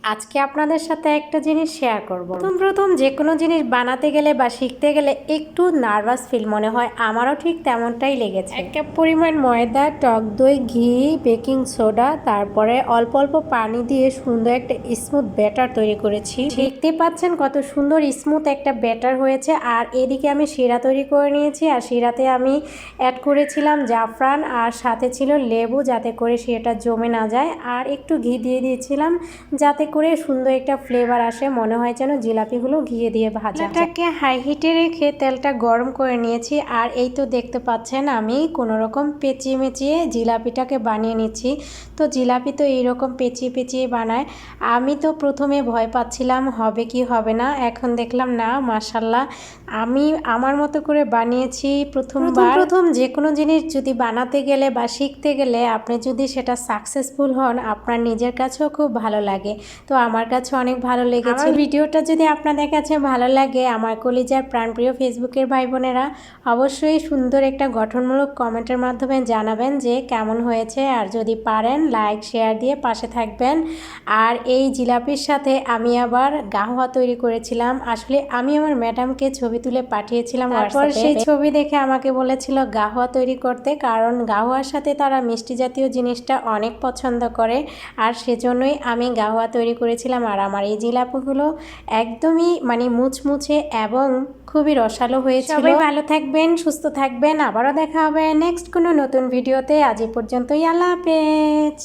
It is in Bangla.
আজকে আপনাদের সাথে একটা জিনিস শেয়ার করব। প্রথম যে কোনো জিনিস বানাতে গেলে বা শিখতে গেলে একটু নার্ভাস ফিল মনে হয়, আমারও ঠিক তেমনটাই লেগেছে। এক কাপ পরিমাণ ময়দা, টক দই, ঘি, বেকিং সোডা, তারপরে অল্প অল্প পানি দিয়ে সুন্দর একটা স্মুথ ব্যাটার তৈরি করেছি। দেখতে পাচ্ছেন কত সুন্দর স্মুথ একটা ব্যাটার হয়েছে। আর এদিকে আমি শিরা তৈরি করে নিয়েছি, আর শিরাতে আমি অ্যাড করেছিলাম জাফরান, আর সাথে ছিল লেবু, যাতে করে শিরাটা জমে না যায়। আর একটু ঘি দিয়ে দিয়েছিলাম যাতে করে সুন্দর একটা ফ্লেভার আসে, মনে হয় যেন জিলাপিগুলো ঘিয়ে দিয়ে ভাজা। এটাকে হাই হিটে রেখে তেলটা গরম করে নিয়েছি। আর এই তো দেখতে পাচ্ছেন আমি কোনো রকম পেঁচিয়ে মেচিয়ে জিলাপিটাকে বানিয়ে নিচ্ছি। তো জিলাপি তো এইরকম পেঁচিয়ে পেঁচিয়ে বানায়। আমি তো প্রথমে ভয় পাচ্ছিলাম হবে কি হবে না, এখন দেখলাম না, মাশাল্লাহ আমি আমার মতো করে বানিয়েছি। প্রথম যে কোনো জিনিস যদি বানাতে গেলে বা শিখতে গেলে আপনি যদি সেটা সাকসেসফুল হন, আপনার নিজের কাছেও খুব ভালো লাগে। তো আমার কাছে অনেক ভালো লেগেছে। ভিডিওটা যদি আপনাদের কাছে ভালো লাগে, আমার কলিজার প্রাণপ্রিয় ফেসবুকের ভাই বোনেরা অবশ্যই সুন্দর একটা গঠনমূলক কমেন্টের মাধ্যমে জানাবেন যে কেমন হয়েছে। আর যদি পারেন লাইক শেয়ার দিয়ে পাশে থাকবেন। আর এই জিলাপির সাথে আমি আবার গাহওয়া তৈরি করেছিলাম। আসলে আমি আমার ম্যাডামকে ছবি তুলে পাঠিয়েছিলাম, তারপর সেই ছবি দেখে আমাকে বলেছিল গাহওয়া তৈরি করতে, কারণ গাহওয়ার সাথে তারা মিষ্টি জাতীয় জিনিসটা অনেক পছন্দ করে। আর সেজন্যই আমি গাহওয়া তৈরি করেছিলাম। আর আমার এই জিলাপিগুলো একদমই মুচমুচে এবং খুবই রসালো হয়েছিল। সবাই ভালো থাকবেন, সুস্থ থাকবেন, আবারও দেখা হবে নেক্সট কোনো নতুন ভিডিওতে। আজ এই পর্যন্তই, আল্লাহ হাফেজ।